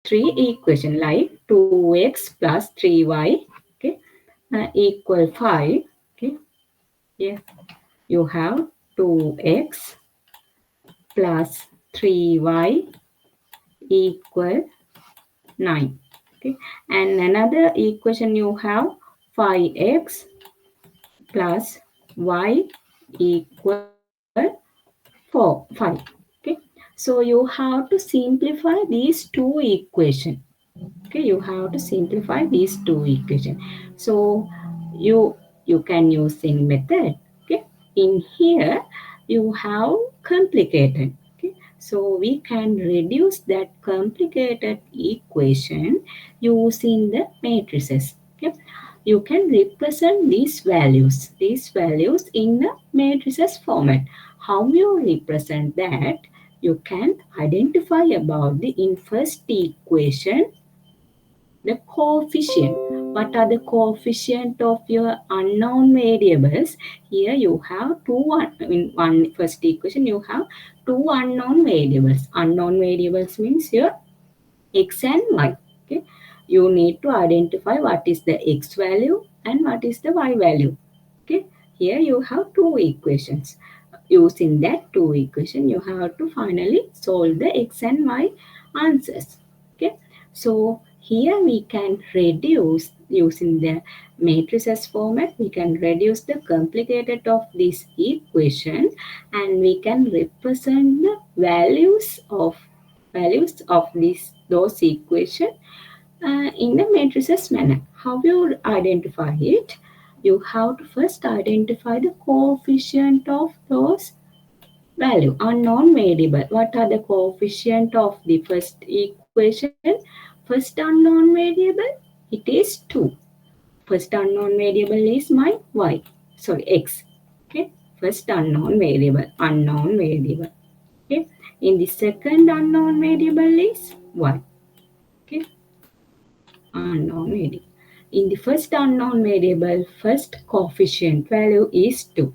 three equation like 2x plus 3y, okay, equal 5. Okay, yeah, you have 2x plus 3y equal 9. Okay, and another equation you have 5x plus y equal 5. Okay, so you have to simplify these two equations. Okay, you have to simplify these two equations. So you can use in method. Okay, in here you have complicated. Okay, so we can reduce that complicated equation using the matrices. Okay, you can represent these values in the matrices format. How you represent that? You can identify about the in first equation the coefficient. What are the coefficient of your unknown variables? Here you have in one first equation you have two unknown variables. Unknown variables means your x and y. Okay, you need to identify what is the x value and what is the y value. Okay, here you have two equations. Using that two equation, you have to finally solve the x and y answers. Okay, so here we can reduce using the matrices format. We can reduce the complicated of this equation, and we can represent the values of those equation in the matrices manner. How you identify it? You have to first identify the coefficient of those value, unknown variable. What are the coefficient of the first equation? First unknown variable, it is 2. First unknown variable is my y, sorry, x. Okay, first unknown variable. Okay, in the second unknown variable is y. Okay, unknown variable. In the first unknown variable, first coefficient value is 2.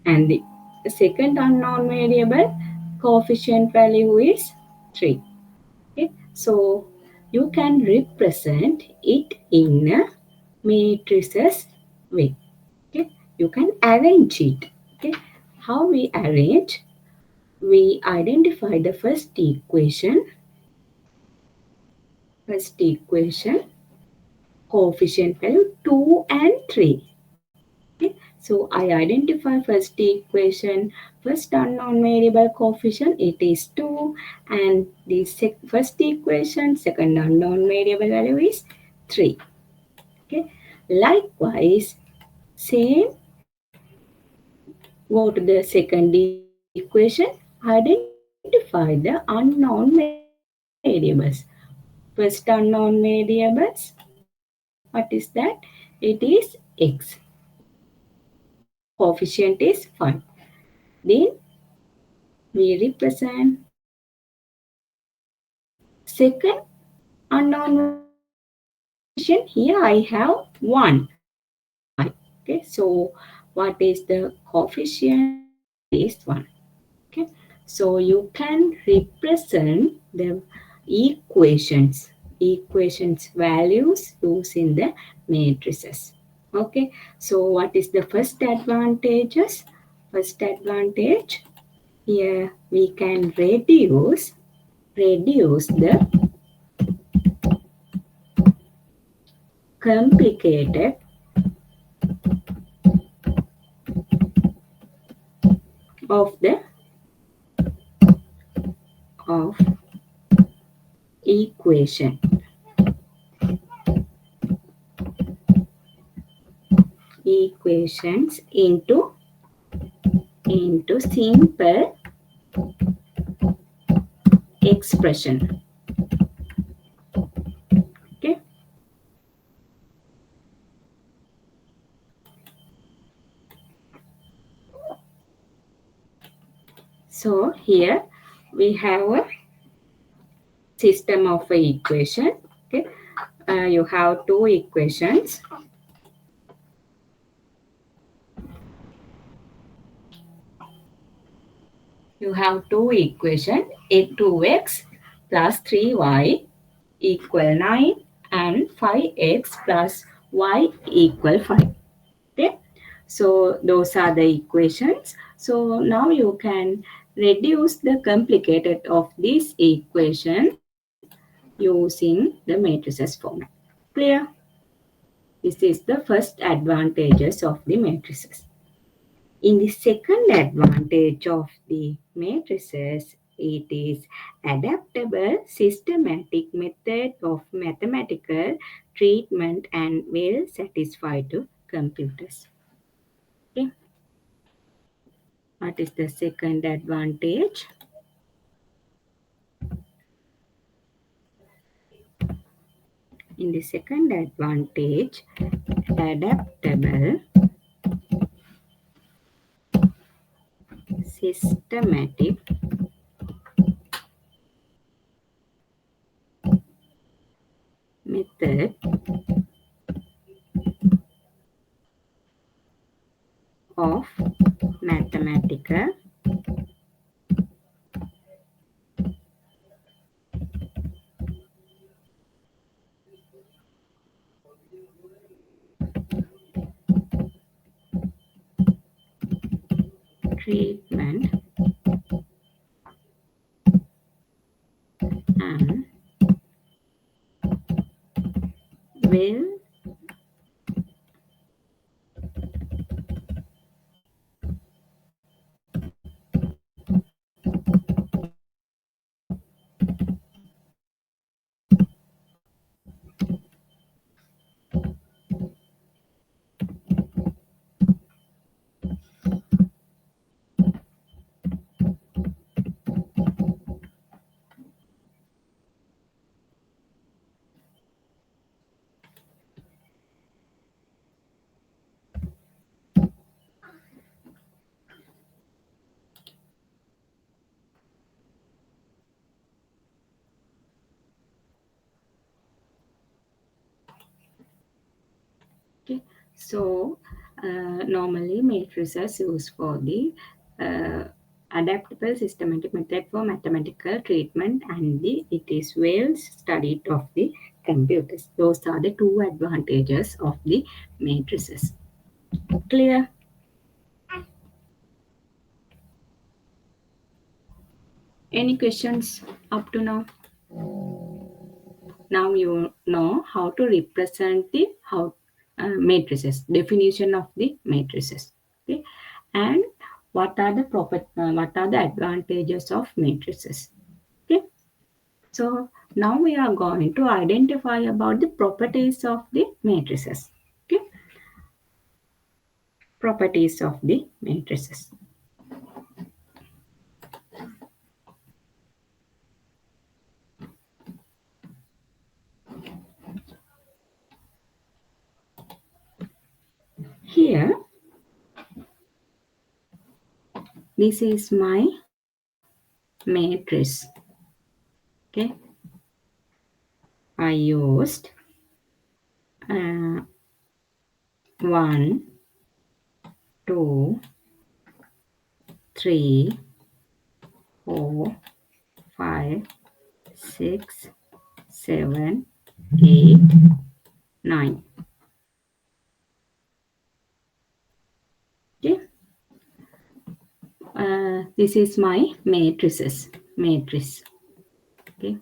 And the second unknown variable, coefficient value is 3. Okay? So, you can represent it in a matrices way. Okay? You can arrange it. Okay? How we arrange? We identify the first equation coefficient value 2 and 3. Okay, so I identify first equation, first unknown variable coefficient, it is 2, and the first equation, second unknown variable value is 3. Okay, likewise, same, go to the second equation, identify the unknown variables. First unknown variables, what is that? It is x. Coefficient is 5. Then we represent second unknown coefficient. Here I have 1 y. Okay, so what is the coefficient? It is 1. Okay, so you can represent the equations values using the matrices. Okay, so what is the first advantages? First advantage, here we can reduce the complicated of the of equations into simple expression. Okay, so here we have a system of equation. Okay, you have two equations. You have two equations, a 2x plus 3y equal 9 and 5x plus y equal 5. Okay, so those are the equations. So now you can reduce the complicated of this equation using the matrices format. Clear? This is the first advantages of the matrices. In the second advantage of the matrices, it is adaptable systematic method of mathematical treatment and well satisfied to computers. Okay. What is the second advantage? In the second advantage, adaptable systematic method of mathematical treatment and well okay. So normally matrices used for the uh, adaptable systematic method for mathematical treatment and it is well studied of the computers. Those are the two advantages of the matrices. Clear? Any questions up to now? Now you know how to represent the matrices, definition of the matrices. Okay, and what are the advantages of matrices? Okay, so now we are going to identify about the properties of the matrices. Okay, properties of the matrices. Here, this is my matrix. Okay, I used 1, 2, 3, 4, 5, 6, 7, 8, 9. Okay. This is my matrices. Matrix. Okay.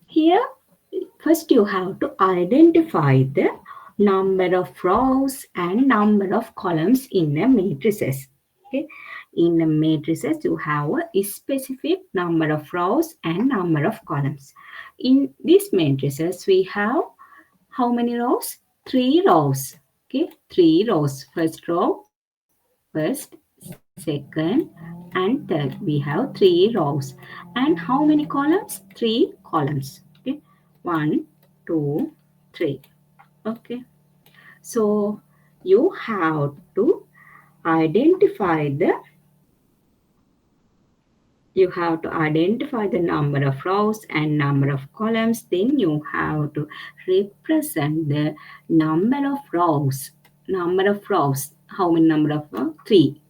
Here, first you have to identify the number of rows and number of columns in a matrices. Okay. In a matrices, you have a specific number of rows and number of columns. In these matrices, we have how many rows? 3 rows. Okay, 3 rows. First row, first, second, and third. We have 3 rows. And how many columns? 3 columns. Okay, 1, 2, 3. Okay, so you have to identify the number of rows and number of columns. Then you have to represent the number of rows. Number of rows. How many number of 3.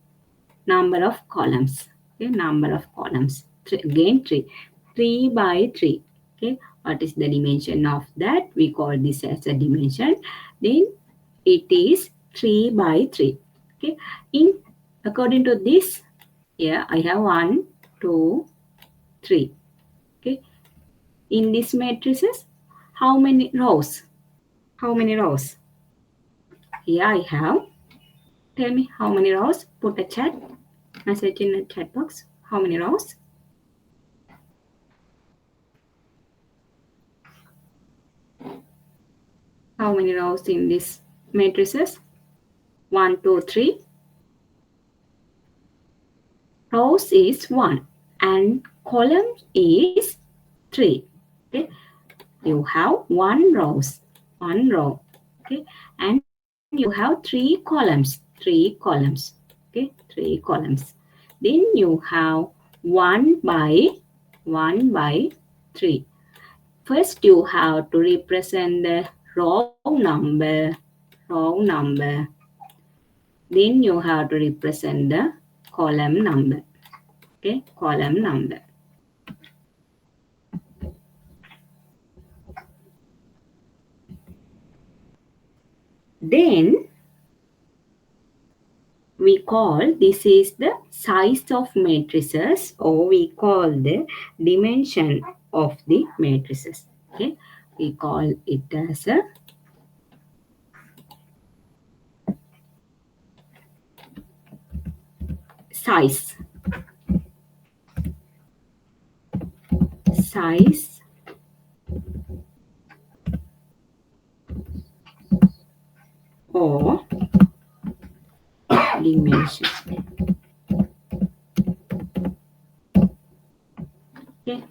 Number of columns. Okay, number of columns. Again 3. 3 by 3. Okay, what is the dimension of that? We call this as a dimension. Then it is 3 by 3. Okay, in according to this, here I have 1, 2, 3. Okay, in this matrices, how many rows? How many rows? Here I have. Tell me how many rows. Put a chat message in the chat box. How many rows? How many rows in this matrices? 1, 2, 3. Rows is 1 and columns is 3. Okay, you have 1 row. Okay, and you have 3 columns. 3 columns. Okay, 3 columns. Then you have 1 by 3. First, you have to represent the row number. Then you have to represent the column number. Okay, column number. Then we call this is the size of matrices, or we call the dimension of the matrices. Okay, we call it as a size or dimension. Okay.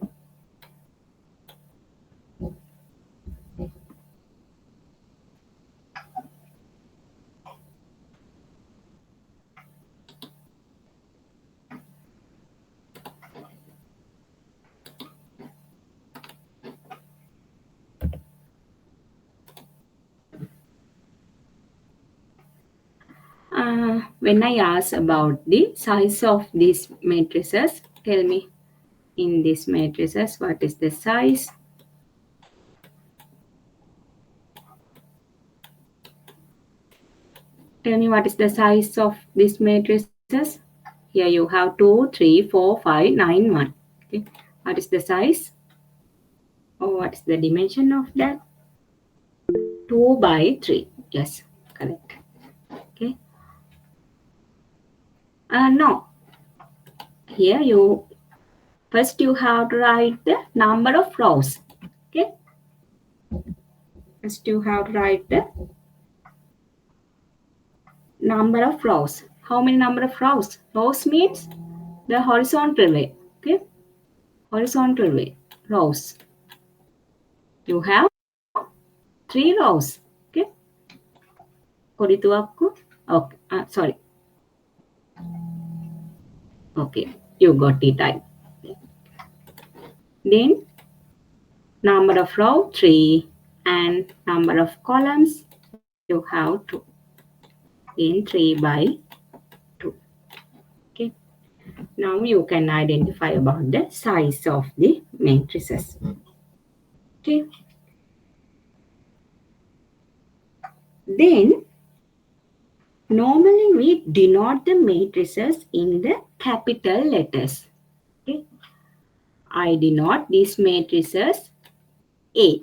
When I ask about the size of these matrices, tell me in these matrices what is the size? Tell me what is the size of these matrices? Here you have 2, 3, 4, 5, 9, 1. Okay. What is the size? Or what is the dimension of that? 2 by 3. Yes, correct. Okay. No. Here you first you have to write the number of rows. Okay. First you have to write the number of rows. How many number of rows? Rows means the horizontal way. Okay. Horizontal way. Rows. You have 3 rows. Okay. Koditu aku. Okay. Sorry. Okay. You got it right. Then number of row 3 and number of columns you have 2. In 3 by 2. Okay. Now you can identify about the size of the matrices. Okay. Then normally we denote the matrices in the capital letters. Okay. I denote these matrices A.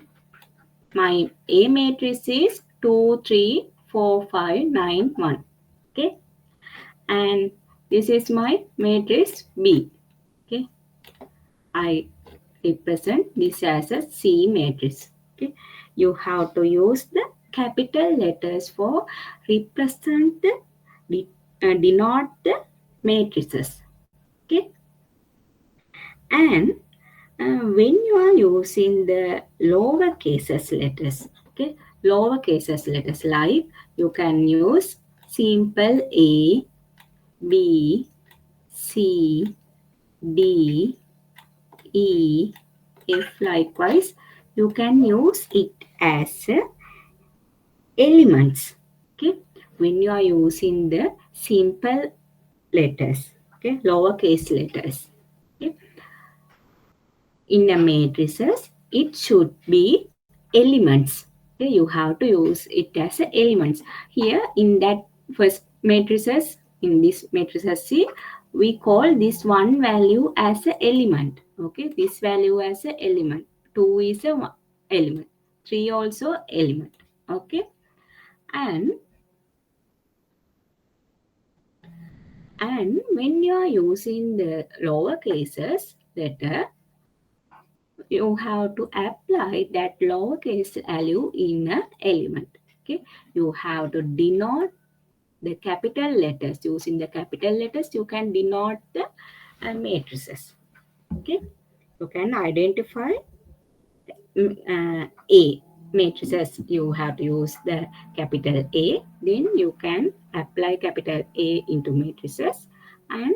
My A matrix is 2, 3, 4, 5, 9, 1. Okay. And this is my matrix B. Okay. I represent this as a C matrix. Okay. You have to use the capital letters for represent the denote the matrices. Okay. And when you are using the lower cases letters, okay, lower cases letters like you can use simple A, B, C, D, E, F. Likewise, you can use it as elements. Okay, when you are using the simple letters. Okay, lowercase letters. Okay. In a matrices, it should be elements. Okay, you have to use it as a elements. Here in that first matrices, in this matrices C, we call this one value as a element. Okay, this value as a element. 2 is a element. 3 also element. Okay, and when you are using the lower cases letter, you have to apply that lowercase value in an element. Okay, you have to denote the capital letters. Using the capital letters, you can denote the matrices. Okay, you can identify A matrices. You have to use the capital A. Then you can apply capital A into matrices and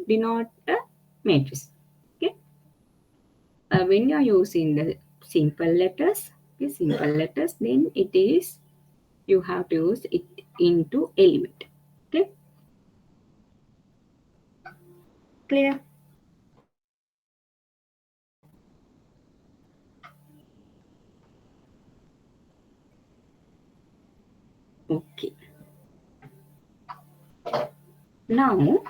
denote the matrix. Okay, when you are using the simple letters, okay, simple letters, then it is you have to use it into element. Okay, clear? Okay. Now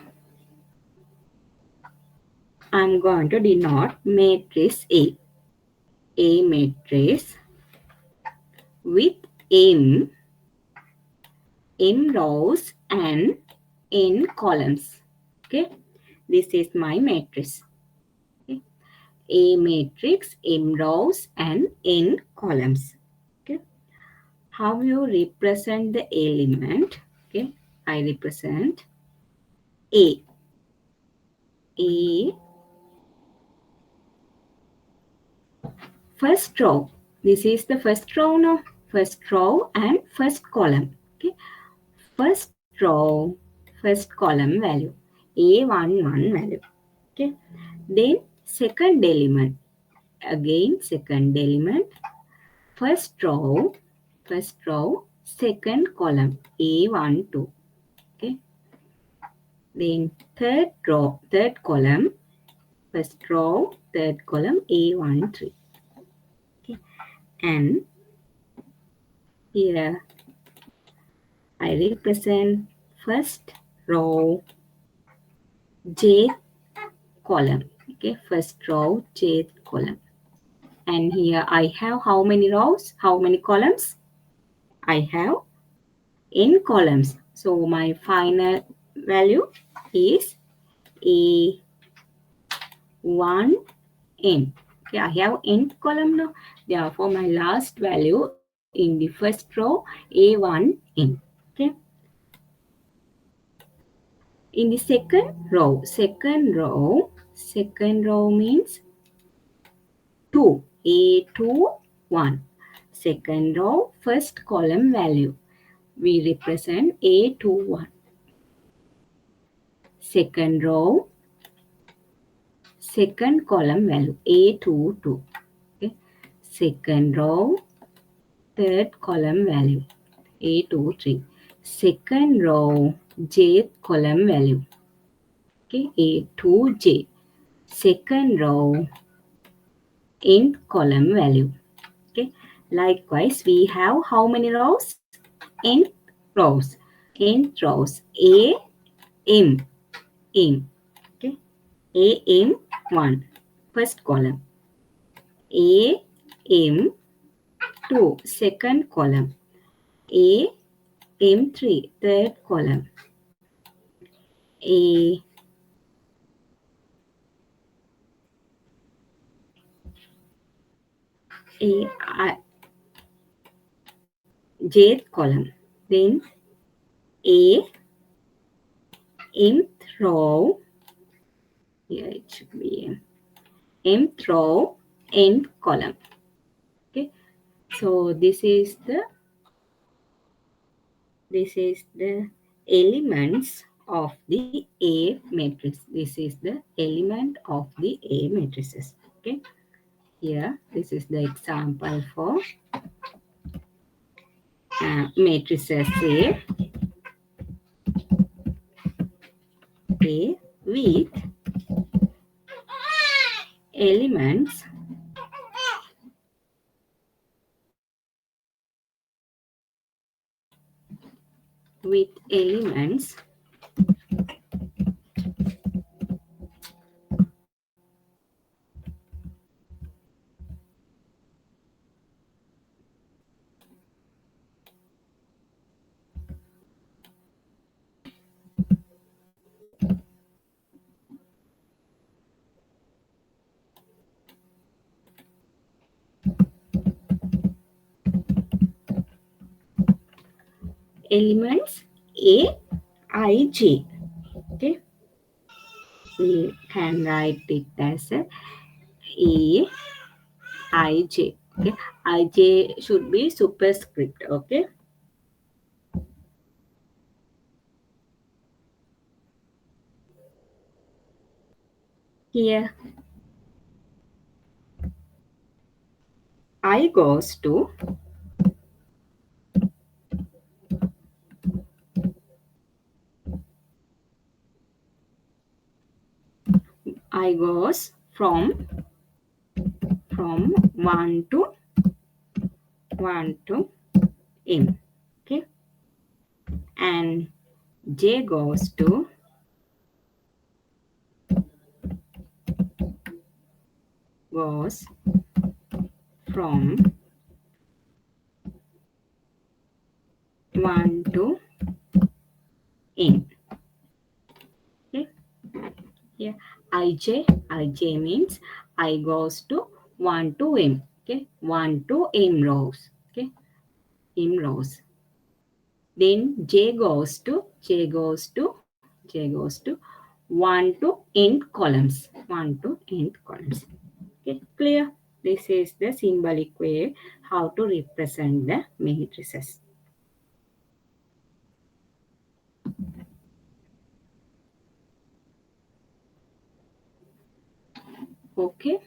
I'm going to denote matrix A. A matrix with m rows and n columns. Okay, this is my matrix. Okay. A matrix, m rows and n columns. Okay, how you represent the element? Okay, I represent A. A first row. This is the first row now. First row and first column. Okay, first row, first column value. A11 value. Okay, then second element. Again, second element. First row, second column. A12. Okay, then third row, third column. First row, third column. A13. Okay, and here I represent first row j column. Okay, first row j column. And here I have how many rows? How many columns? I have n columns. So my final value is A1n. Okay, I have n column now. Therefore, my last value in the first row A1n. Okay. In the second row means 2, A2, 1. Second row, first column value. We represent A21. Second row, second column value, A22. Okay. Second row, third column value, A23. Second row, jth column value. Okay, A2j. Second row, nth column value. Okay. Likewise, we have how many rows? Nth rows. Nth rows. A, M, M. Okay. A, M, 1. First column. A, M, 2. Second column. A, M3. Third column. A, A, jth column. Then A, mth row. Here it should be mth row, nth column. Okay. So this is the elements of the A matrix. This is the element of the A matrices. Okay. Here, this is the example for matrices A. A with elements A, I, J. Okay, we can write it as A, I, J. Okay, I, J should be superscript. Okay. Here, I goes to I goes from 1 to M. Okay, and J goes to goes from 1 to N. Okay, here ij means I goes to 1 to M. Okay, 1 to M rows. Okay, M rows. Then J goes to 1 to N columns. 1 to N columns. Okay, clear? This is the symbolic way how to represent the matrices. Okay.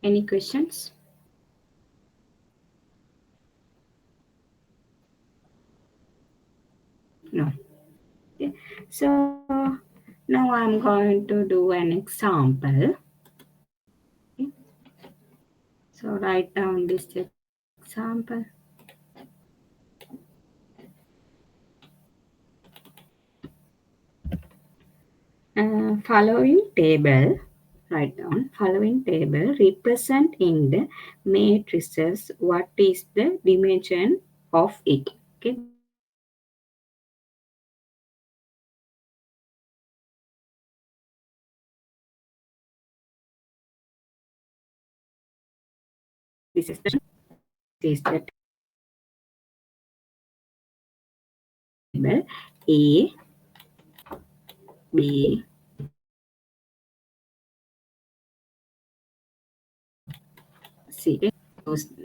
Any questions? No. Okay. So now I'm going to do an example. Okay. So write down this example. Following table, write down following table represent in the matrices what is the dimension of it. Okay, this is the table A, B, C. Okay.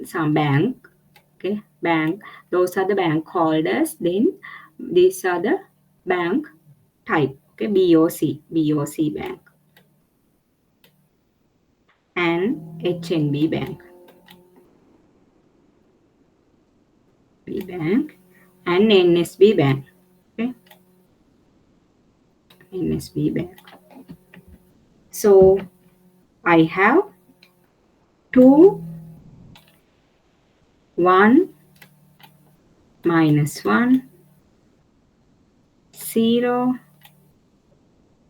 Some bank. Okay, bank. Those are the bank holders. Then these are the bank type. Okay, BOC bank, and HNB bank, B bank, and NSB bank. Okay, NSB bank. So I have 2, 1, -1, 0,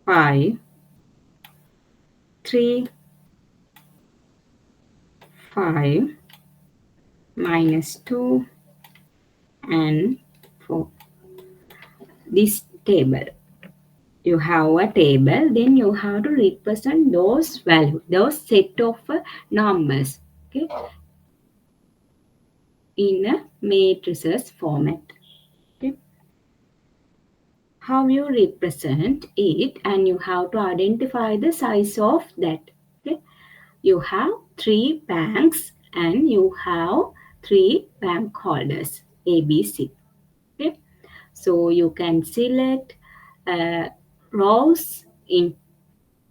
5, 3, 5, -2, and 4. This table. You have a table, then you have to represent those values, those set of numbers, okay, in a matrices format. Okay. How you represent it, and you have to identify the size of that. Okay. You have 3 banks and you have 3 bank holders ABC. Okay. So you can select rows in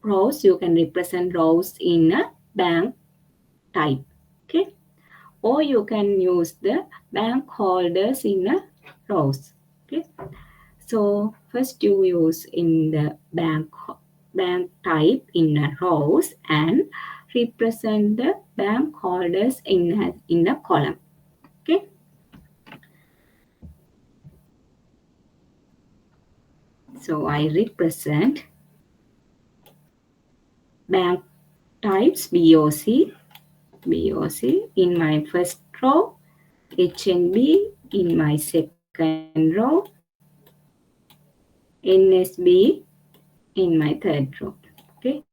rows. You can represent rows in a bank type. Okay. or you can use the bank holders in a rows. Okay. So first you use in the bank type in a rows and represent the bank holders in a column. Okay. So I represent bank types BOC in my first row, HNB in my second row, NSB in my third row. Okay.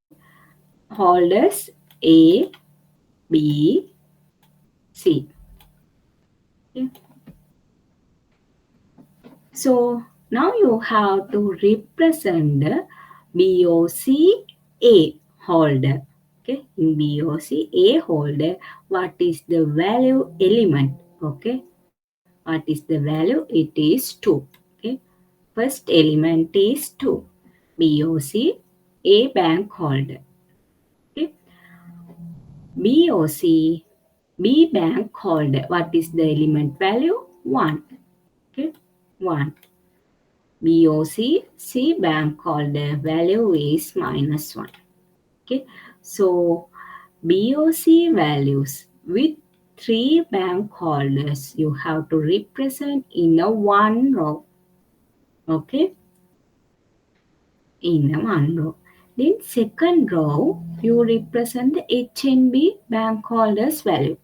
Holders A, B, C. Okay. So now you have to represent the BOC A holder. Okay, in BOC A holder, what is the value element? Okay, what is the value? It is 2. Okay, first element is 2. BOC A bank holder. Okay, BOC B bank holder. What is the element value? 1. Okay, 1. BOC C bank holder value is -1. Okay, so BOC values with 3 bank holders you have to represent in a one row. Okay, in a one row. Then second row you represent the HNB bank holders value.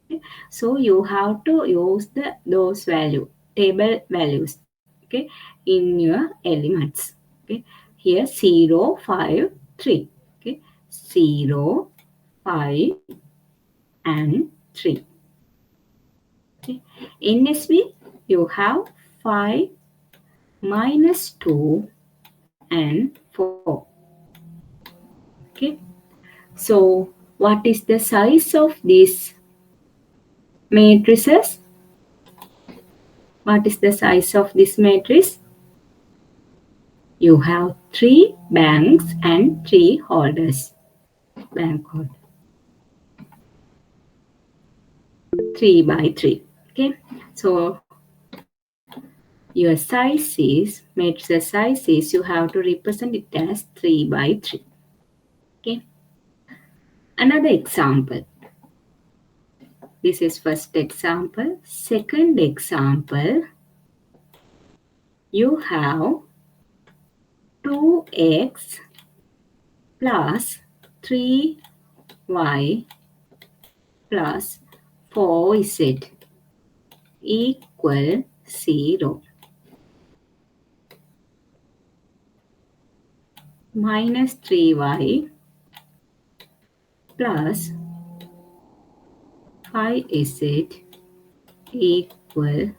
Okay? So you have to use those value table values. Okay, in your elements. Okay, here 0, 5, 3. Okay, 0, 5, and 3. Okay, NSB you have 5, -2, and 4. Okay, so what is the size of these matrices? What is the size of this matrix? You have 3 banks and 3 holders. Bank holder. 3 by 3. Okay. So your size is, matrix size is, you have to represent it as 3 by 3. Okay. Another example. This is first example. Second example, you have 2x plus 3y plus 4z equal 0. Minus 3y plus 5z equal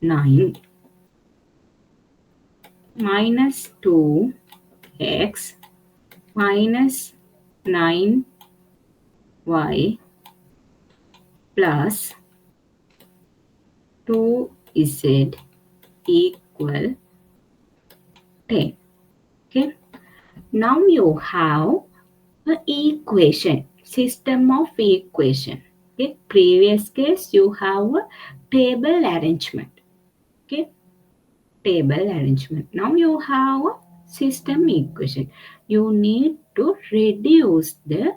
9. Minus 2x minus 9y plus 2z equal 10. Okay. Now you have an equation, system of equation. Okay. Previous case you have a table arrangement. Okay. Table arrangement. Now you have a system equation. You need to reduce the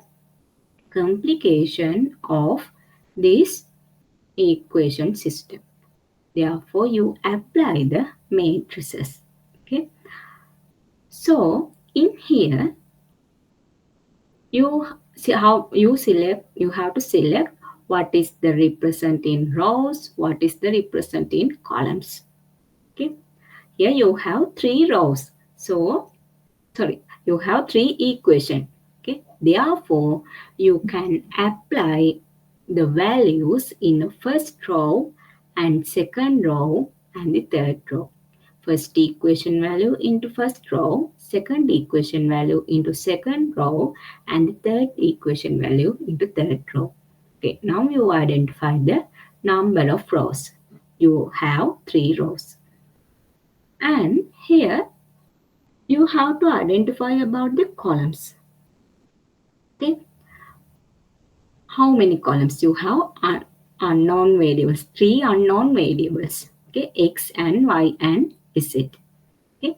complication of this equation system. Therefore, you apply the matrices. Okay. So in here, you see how you select. You have to select what is the represent in rows, what is the represent in columns. Okay. Here you have 3 rows. So you have 3 equation. Okay. Therefore, you can apply the values in the first row and second row and the third row. First equation value into first row, second equation value into second row, and the third equation value into third row. Okay, now you identify the number of rows. You have 3 rows. And here you have to identify about the columns. Okay, how many columns you have? unknown variables, three unknown variables, okay, x and y and z. Okay,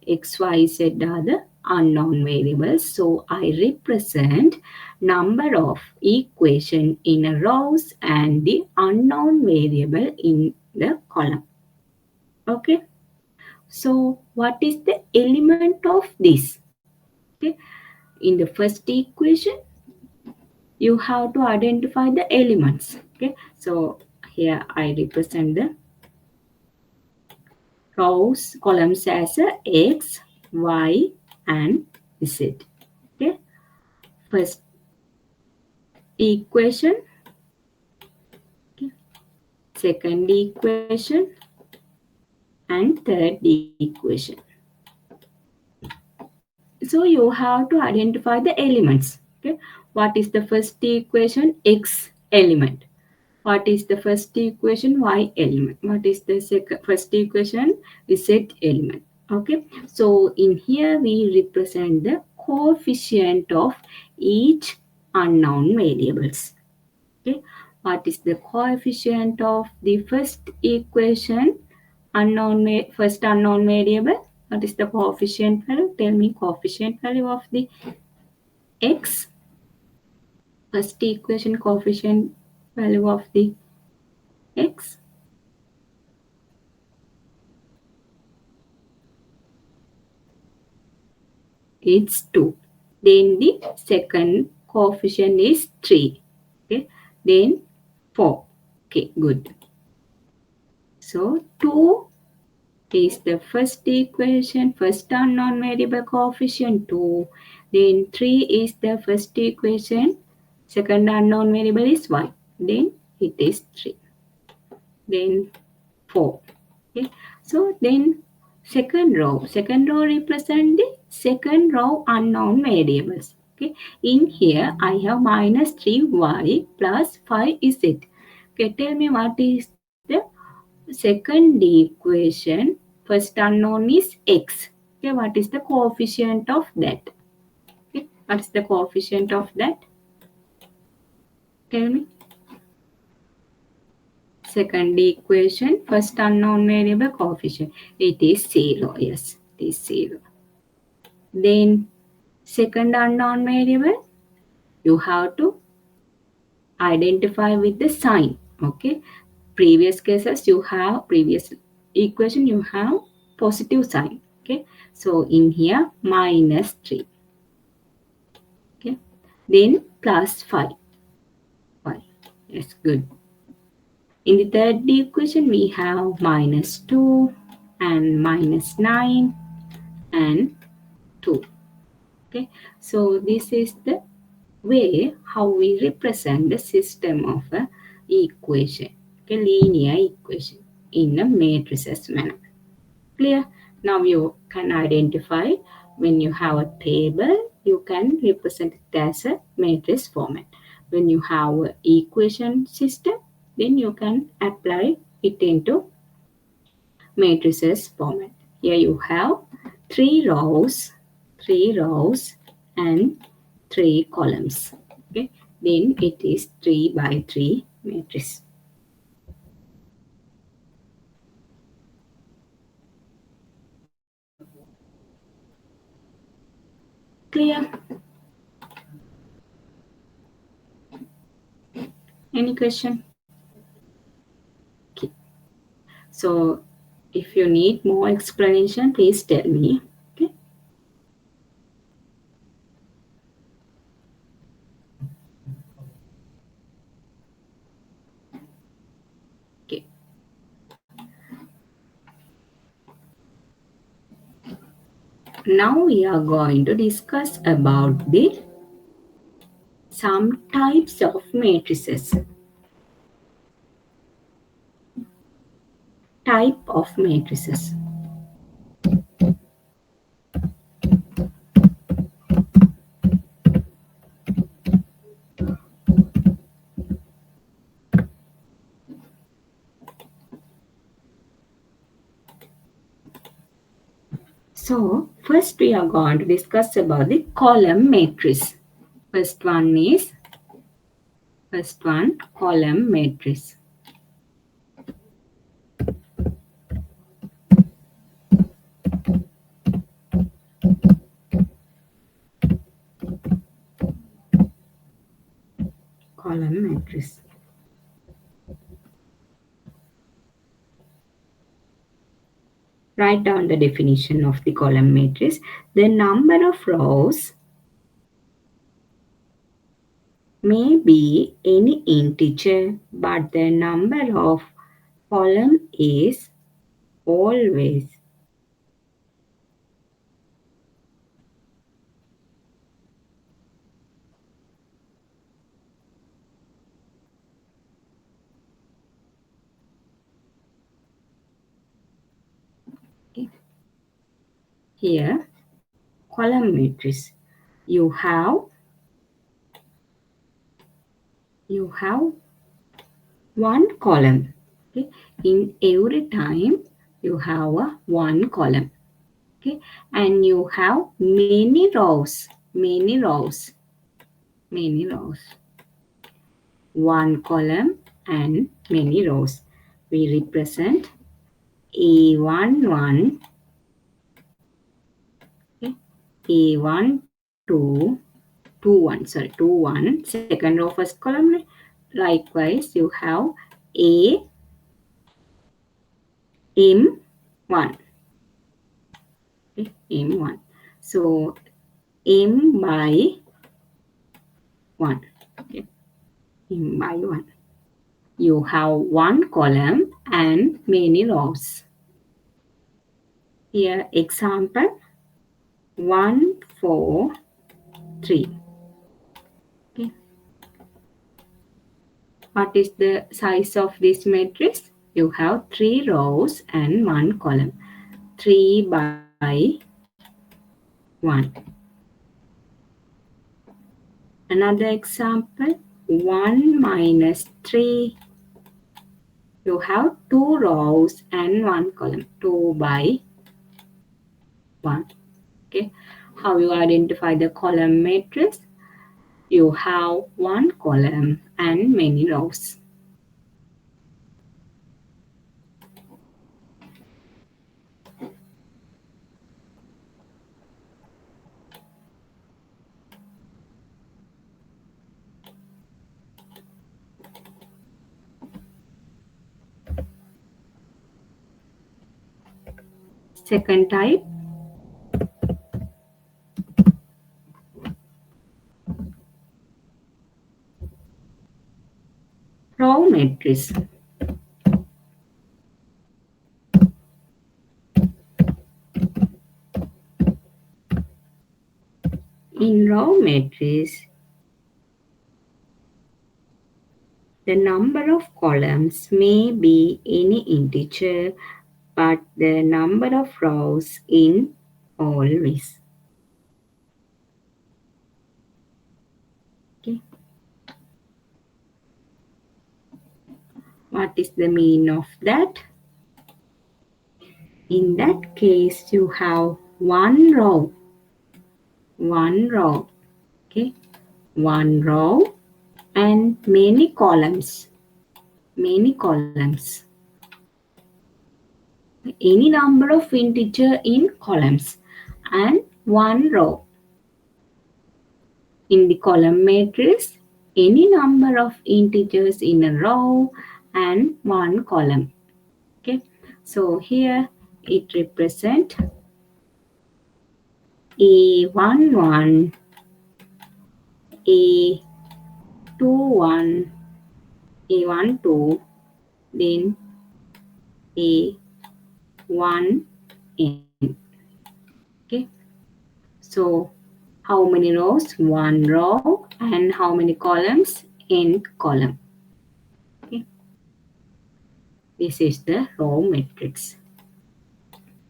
x, y, z are the unknown variables. So I represent number of equation in rows and the unknown variable in the column. Okay, so what is the element of this? Okay, in the first equation, you have to identify the elements. Okay, so here I represent the rows, columns as a x, y, and z. Okay, first equation, okay, second equation, and third equation. So you have to identify the elements. Okay, what is the first equation? X element. What is the first equation? Y element. What is the first equation? Z element. Okay, so in here we represent the coefficient of each unknown variables. Okay, what is the coefficient of the first equation? First unknown variable. What is the coefficient value? Tell me coefficient value of the x. First equation coefficient value of the x. It's 2. Then the second coefficient is 3. Okay. Then 4. Okay, good. So 2 is the first equation, first unknown variable coefficient 2. Then 3 is the first equation, second unknown variable is y. Then it is 3. Then 4. Okay. So then second row represent the second row unknown variables. Okay. In here I have minus 3y plus 5z. Okay, tell me what is the second equation. First unknown is x. Okay, what is the coefficient of that? Okay, what is the coefficient of that? Tell me. Second equation, first unknown variable coefficient. It is 0. Yes, it is 0. Then second unknown variable, you have to identify with the sign. Okay, previous cases you have, previous equation you have positive sign. Okay, so in here minus 3. Okay, then plus 5. 5. Yes, good. In the third equation we have minus 2 and minus 9 and 2. Okay, so this is the way how we represent the system of a equation, okay, linear equation in a matrices manner. Clear? Now you can identify when you have a table, you can represent it as a matrix format. When you have an equation system, then you can apply it into matrices format. Here you have three rows and three columns. Okay, then it is 3 by 3 matrix. Clear? Any question? Okay. So if you need more explanation, please tell me. Okay. Okay. Now we are going to discuss about the some types of matrices. Type of matrices. So first we are going to discuss about the column matrix. First one is First one, column matrix. Column matrix. Write down the definition of the column matrix. The number of rows may be any integer, but the number of column is always here column matrix. You have one column. Okay, in every time you have a one column. Okay, and you have many rows. One column and many rows. We represent A11, okay, A12, 21, second row, first column. Likewise, you have A M1, okay, M1. So M by 1, okay, M by 1. You have one column and many rows. Here example 1, 4, 3. Okay. What is the size of this matrix? You have 3 rows and 1 column. 3 by 1. Another example 1 minus 3. You have 2 rows and 1 column. 2 by 1. Okay. How you identify the column matrix? You have one column and many rows. Second type, row matrix. In row matrix, the number of columns may be any integer, but the number of rows in always. Okay. What is the meaning of that? In that case, you have one row. Okay. One row and many columns. Any number of integer in columns and one row. In the column matrix, any number of integers in a row and one column. Okay, so here it represents A11, A21, A12, then A1n. Okay, so how many rows? One row. And how many columns? N column. Okay, this is the row matrix.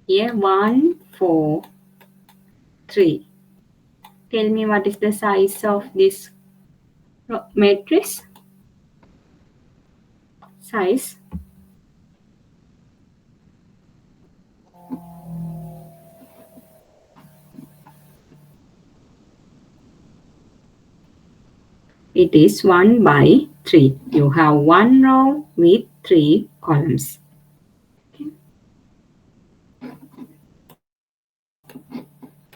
Here 1, 4, 3. Tell me what is the size of this matrix? Size. It is 1 by 3. You have one row with 3 columns. Okay.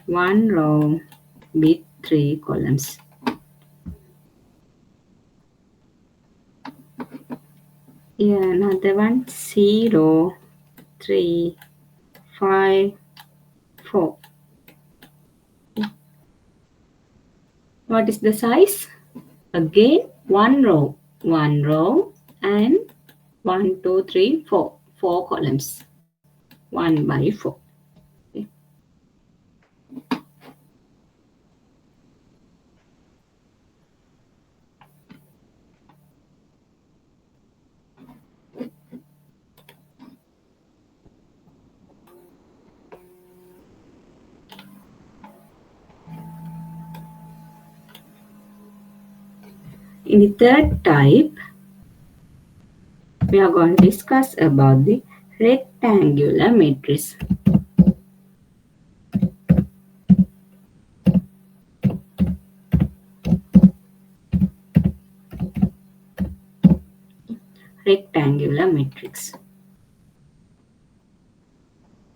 One row with 3 columns. Yeah, another one, 0, 3, 5, 4. What is the size? Again, one row and 1, 2, 3, 4. 4 columns. 1 by 4. Okay. In the third type, we are going to discuss about the rectangular matrix. Rectangular matrix.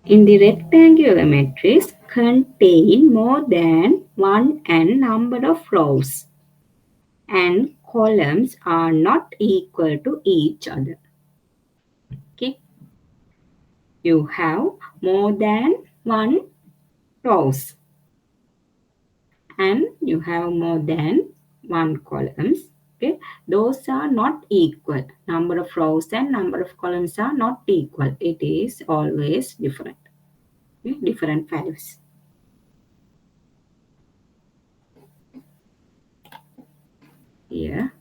In the rectangular matrix contain more than one n number of rows and columns are not equal to each other. Okay. You have more than one rows and you have more than one columns. Okay, those are not equal. Number of rows and number of columns are not equal. It is always different. Okay? Different values. Here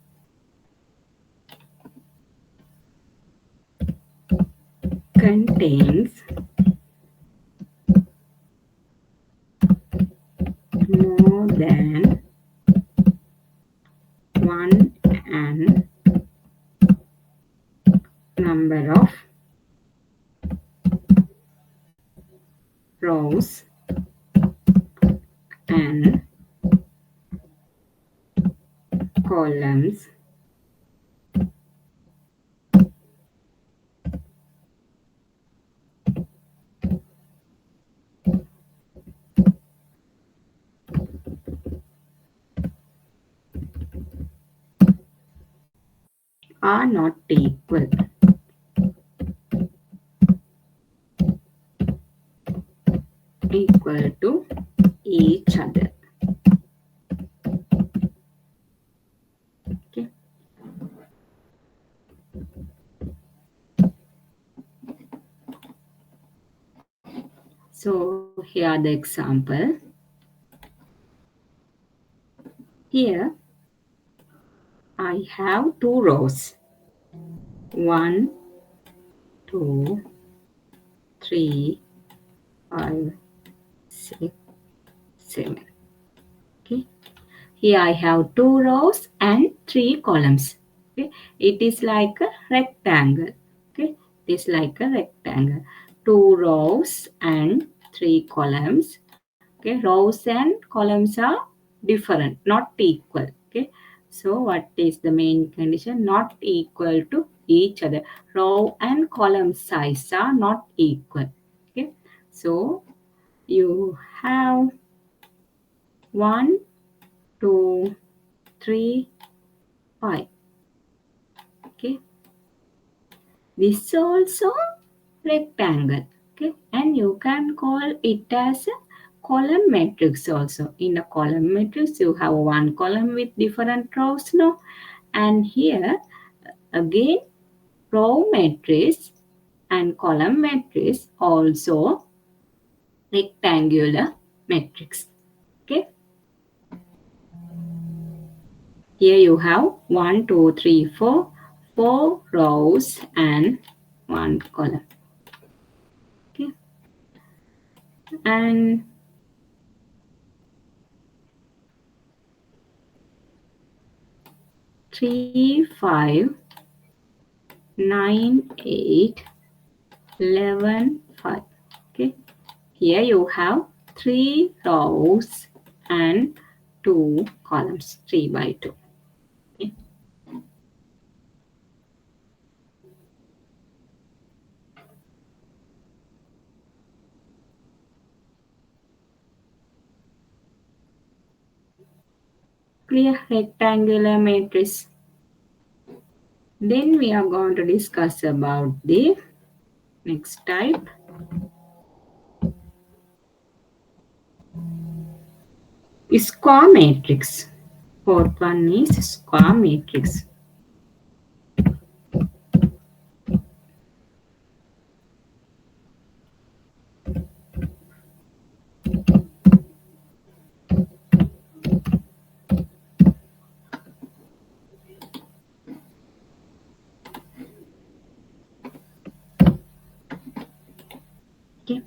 contains more than one n number of rows and columns are not equal. Equal to each other. Okay. So here are the example. Here I have 2 rows. 1, 2, 3, 5, 6, 7. Okay. Here I have 2 rows and 3 columns. Okay. It is like a rectangle. Okay. It is like a rectangle. 2 rows and 3 columns. Okay. Rows and columns are different, not equal. Okay. So what is the main condition? Not equal to each other. Row and column size are not equal. Okay. So you have 1, 2, 3, 5. Okay. This also rectangle. Okay. And you can call it as a column matrix also. In a column matrix, you have one column with different rows, no? And here, again, row matrix and column matrix also rectangular matrix. Okay. Here you have 1, 2, 3, 4, 4 rows and 1 column. Okay. And 3, 5, 9, 8, 11, 5. Okay. Here you have 3 rows and 2 columns, 3 by 2. Okay. Clear? Rectangular matrix. Then we are going to discuss about the next type. Square matrix. Fourth one is square matrix. Okay.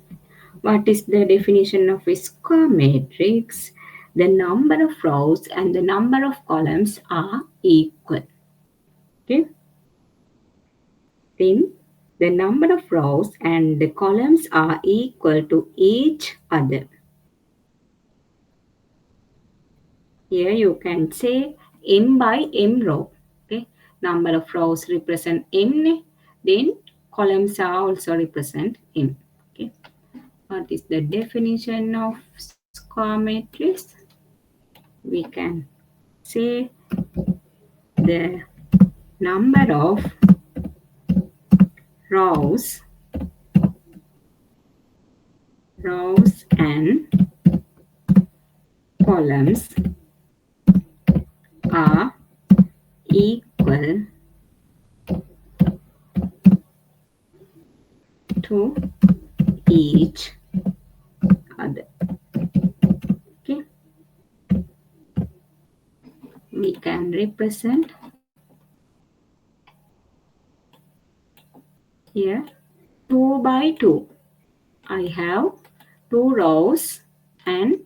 What is the definition of a square matrix? The number of rows and the number of columns are equal. Okay. Then the number of rows and the columns are equal to each other. Here you can say m by m row. Okay. Number of rows represent m. Then columns are also represent m. Okay. What is the definition of square matrix? We can say the number of rows and columns are equal to each other. Okay. We can represent here 2 by 2. I have 2 rows and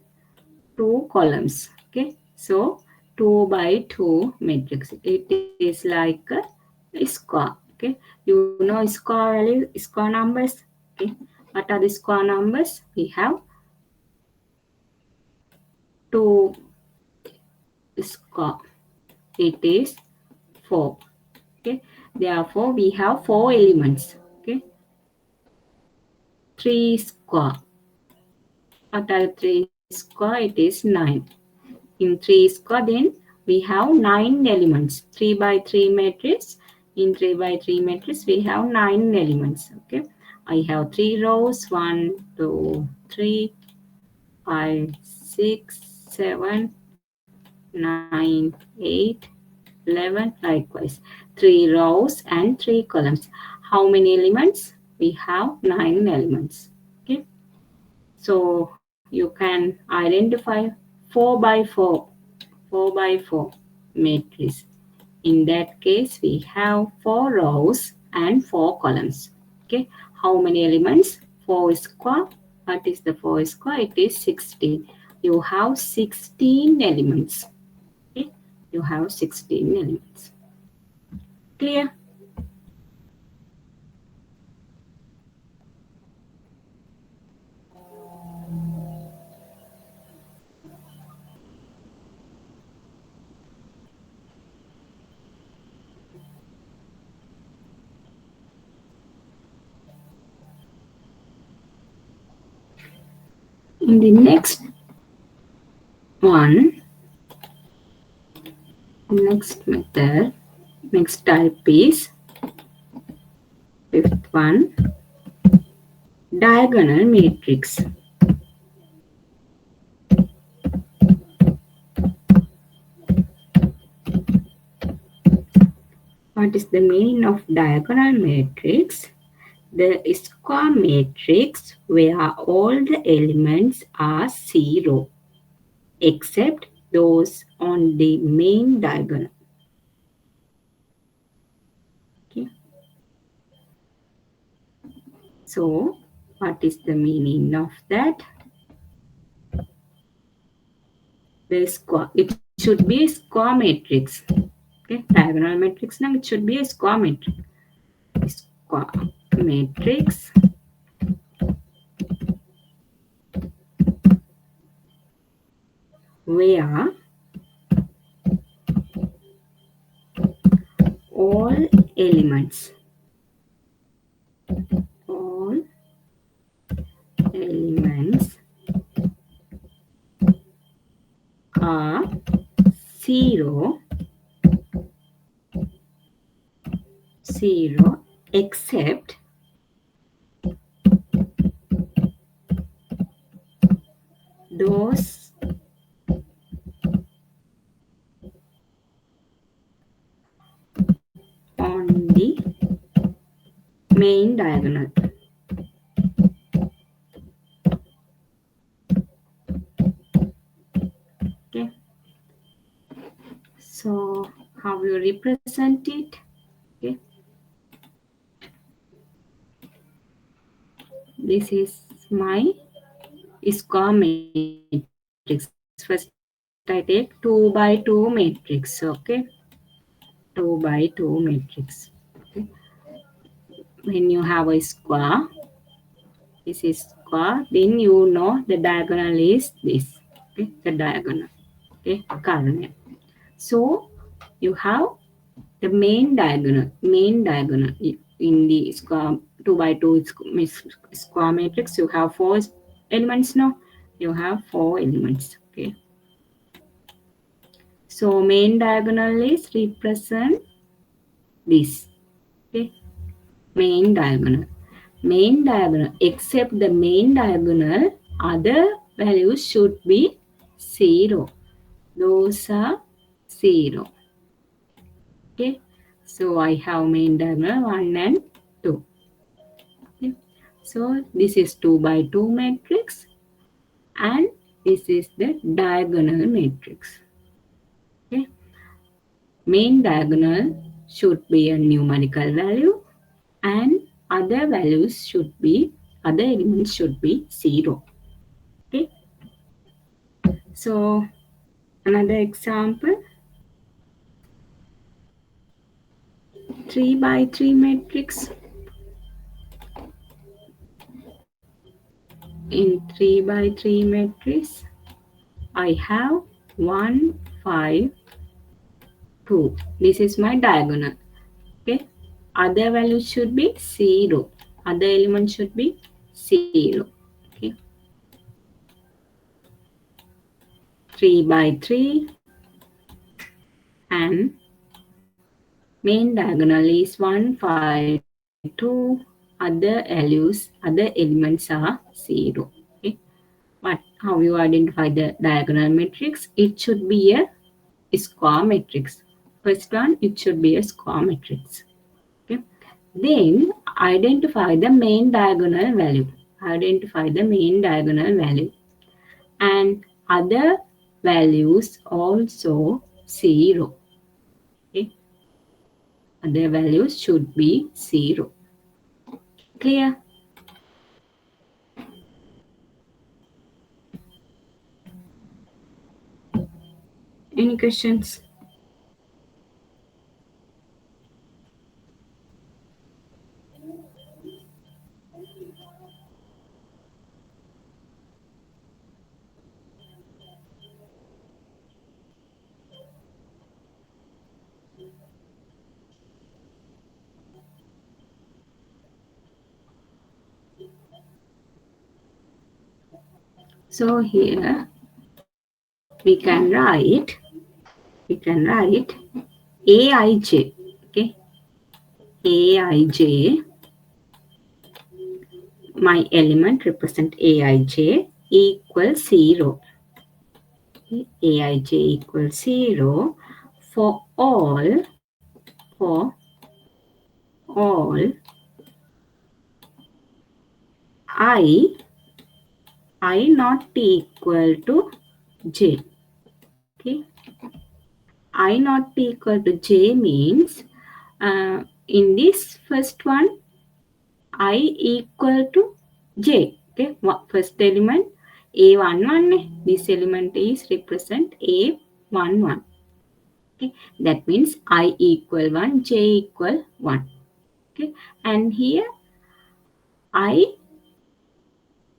2 columns. Okay. So 2 by 2 matrix. It is like a square. Okay. You know square numbers. Okay. What are the square numbers? We have 2 square. It is 4. Okay. Therefore, we have 4 elements. Okay. 3 square. What are 3 square? It is 9. In 3 square, then we have 9 elements. 3 by 3 matrix. In 3 by 3 matrix, we have 9 elements. Okay. I have 3 rows. 1, 2, 3, 5, 6, 7, 9, 8, 11. Likewise, 3 rows and 3 columns. How many elements? We have 9 elements. Okay. So you can identify 4 by 4. 4 by 4 matrix. In that case, we have 4 rows and 4 columns. Okay. How many elements? 4 square. What is the 4 square? It is 16. You have 16 elements. Okay. You have 16 elements. Clear? In the next one, next method, next type is fifth one, diagonal matrix. What is the meaning of diagonal matrix? The square matrix where all the elements are 0 except those on the main diagonal. Okay. So, what is the meaning of that? The square, it should be a square matrix. Okay, diagonal matrix now it should be a square matrix. Square matrix where all elements are 0 except those on the main diagonal. Okay. So how you represent it? Okay. This is my square matrix. First I take 2 by 2 matrix. Okay. 2 by 2 matrix. Okay. When you have a square, this is square, then you know the diagonal is this. Okay. The diagonal. Okay. Corner. So you have the main diagonal in the square 2 by 2 square matrix. You have 4 elements now. You have 4 elements. Okay. So main diagonal is represent this. Okay. Main diagonal. Except the main diagonal, other values should be 0. Those are 0. Okay. So I have main diagonal 1 and 2. Okay. So this is 2 by 2 matrix and this is the diagonal matrix. Okay. Main diagonal should be a numerical value and other elements should be 0. Okay. So another example, 3 by 3 matrix. In 3 by 3 matrix, I have 1, 5, 2. This is my diagonal. Okay. Other value should be 0. Other element should be 0. Okay. 3 by 3 and main diagonal is 1, 5, 2. Other elements are 0. Okay. But how you identify the diagonal matrix? It should be a square matrix. First one, it should be a square matrix. Okay. Then identify the main diagonal value. And other values also 0. Okay. Other values should be 0. Clear? Any questions? So here we can write Aij. Okay. Aij, my element represent Aij equals 0. Okay. Aij equals 0 for all I not equal to j. Okay. I not equal to j means in this first one I equal to j. Okay. First element A11. This element is represent A11. Okay. That means I equal 1, j equal 1. Okay. And here I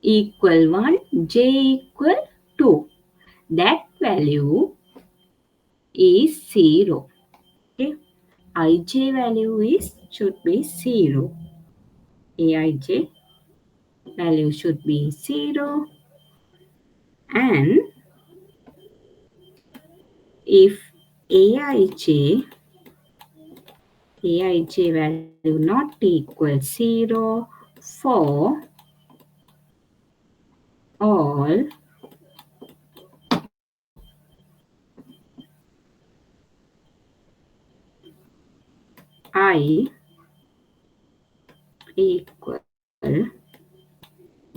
equal 1, j equal 2. That value is 0. Okay. Ij value should be 0. Aij value should be 0. And if Aij value not equal 0 for all I equal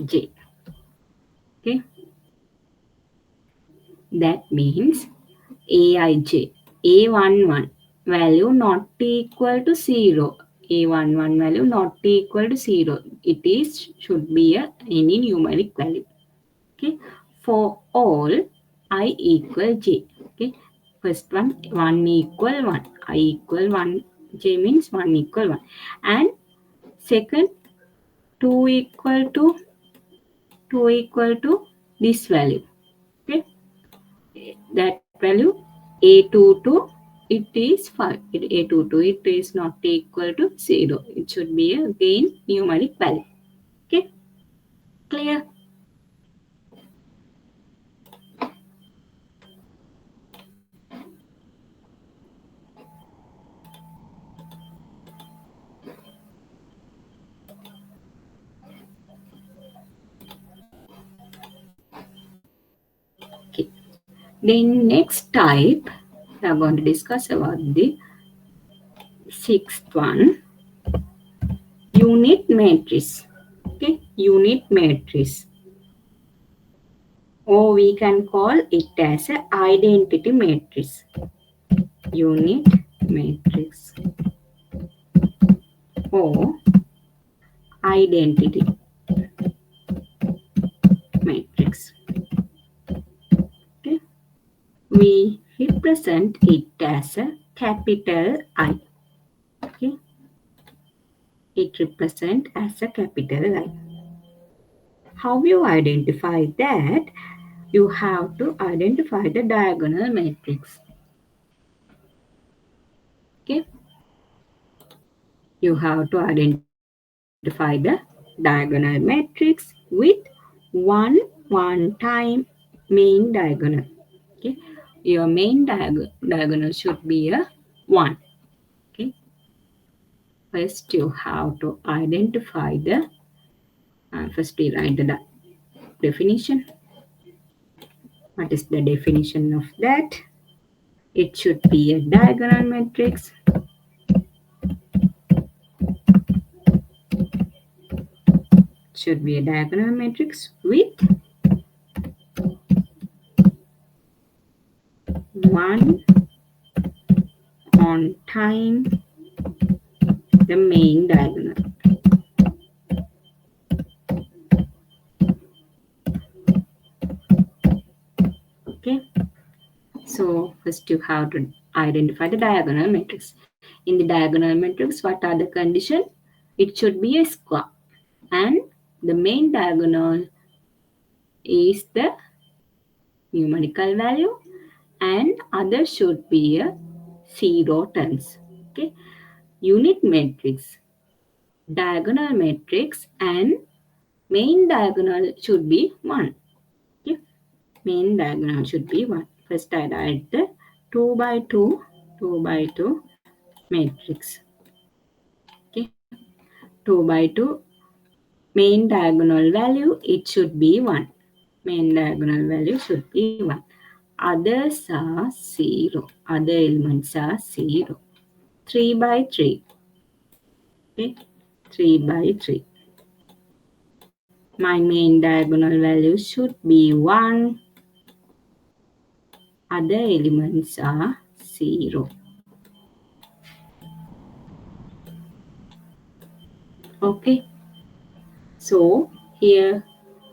j. Okay, that means Aij A11 value not equal to 0. A11 value not equal to 0. It is should be any numeric value. Okay, for all I equal j. Okay, first one equal 1, I equal 1, j means 1 equal 1, and second 2 equal to this value. Okay, that value A22 it is 5. A22 it is not equal to 0. It should be again numeric value. Okay, clear? Okay. Then next type we are going to discuss about the sixth one, unit matrix. Okay, unit matrix, or we can call it as an identity matrix. Unit matrix or identity matrix. Okay, we represent it as a capital I. Okay, it represents as a capital I. How you identify that? You have to identify the diagonal matrix. Okay, you have to identify the diagonal matrix with one time main diagonal. Okay, your main diagonal should be a 1. Okay, first you have to identify the first we write the definition. What is the definition of that? It should be a diagonal matrix should be a diagonal matrix with one on time the main diagonal. Okay, so first you have to identify the diagonal matrix. In the diagonal matrix, what are the conditions? It should be a square, and the main diagonal is the numerical value, and other should be a 0 terms. Okay, unit matrix, diagonal matrix, and main diagonal should be 1. Okay, main diagonal should be 1. First I write the 2 by 2 matrix. Okay, 2 by 2 main diagonal value, it should be 1. Main diagonal value should be 1. Others are 0. Other elements are 0. 3 by 3. Okay, 3 by 3. My main diagonal value should be 1. Other elements are 0. Okay, so here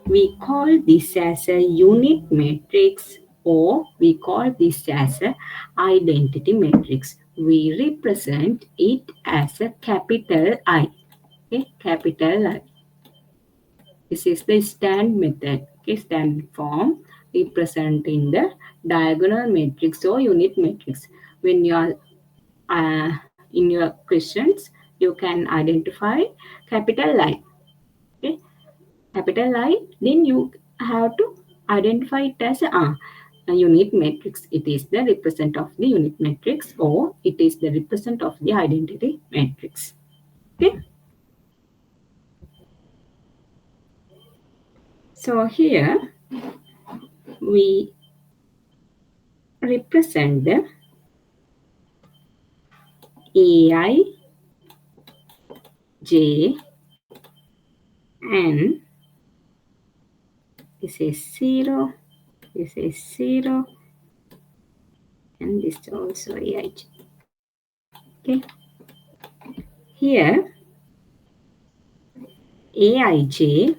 we call this as a unit matrix, or we call this as a identity matrix. We represent it as a capital I. Okay, capital I. This is the standard method. Okay, standard form representing the diagonal matrix or unit matrix. When you are in your questions, you can identify capital I. Okay, capital I. Then you have to identify it as unit matrix. It is the represent of the unit matrix, or it is the represent of the identity matrix. Okay. So here we represent the AI, J, and this is 0, this is 0, and this also AIJ. Okay. Here AIJ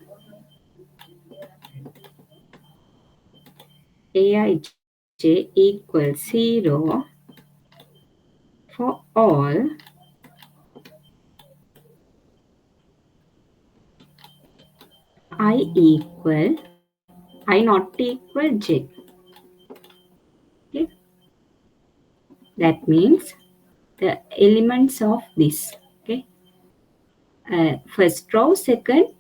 equals 0 for all I not equal j. Okay. That means the elements of this. Okay. First row, second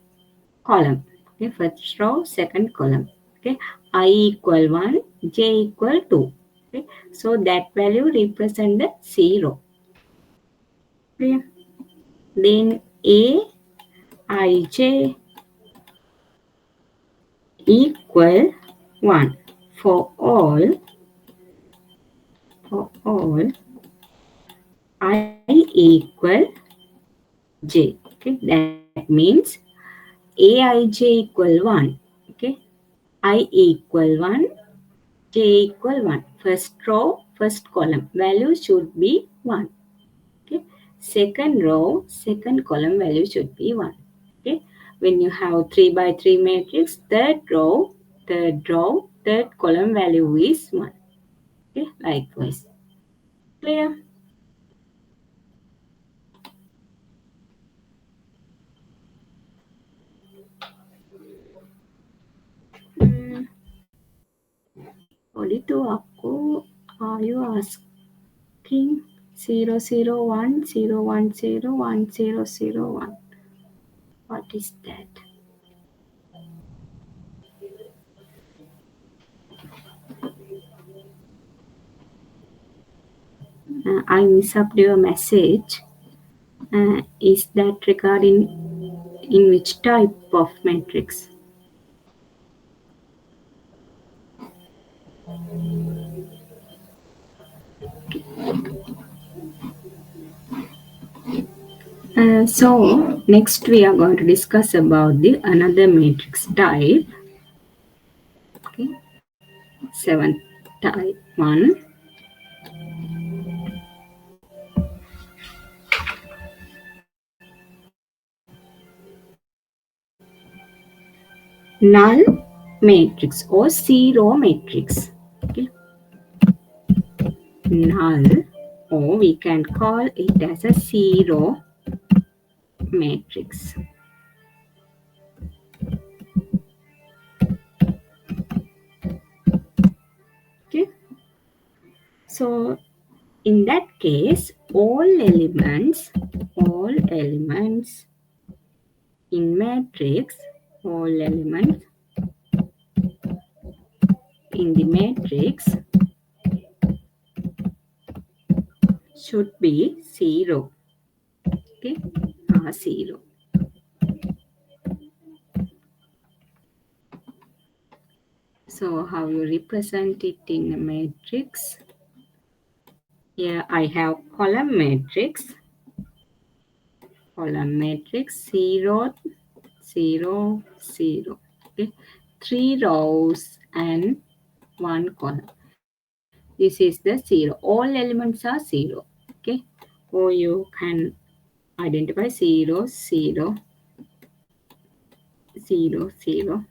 column. Okay. First row, second column. Okay. I equal 1, j equal 2. Okay. So that value represent the 0. Okay. Then Aij equal 1 for all I equal j. Okay, that means Aij equal 1. Okay, I equal 1, j equal 1. First row, first column value should be 1. Okay, second row, second column value should be 1. Okay, when you have 3 by 3 matrix, third row, third column value is 1. Okay, likewise. Clear? Only to Akko, are you asking 001, 010, 1001? What is that? I missed your message. Is that regarding in which type of matrix? So next we are going to discuss about the another matrix type. Okay, 7th type 1. Null matrix or zero matrix. Okay, null, or we can call it as a zero matrix. Okay, so in that case, all elements in matrix, all elements in the matrix should be 0. Okay, 0. So how you represent it in a matrix? Here I have column matrix. Column matrix 0, 0, 0. Okay, 3 rows and 1 column. This is the 0. All elements are 0. Okay, or you can identify 0, 0, 0, 0.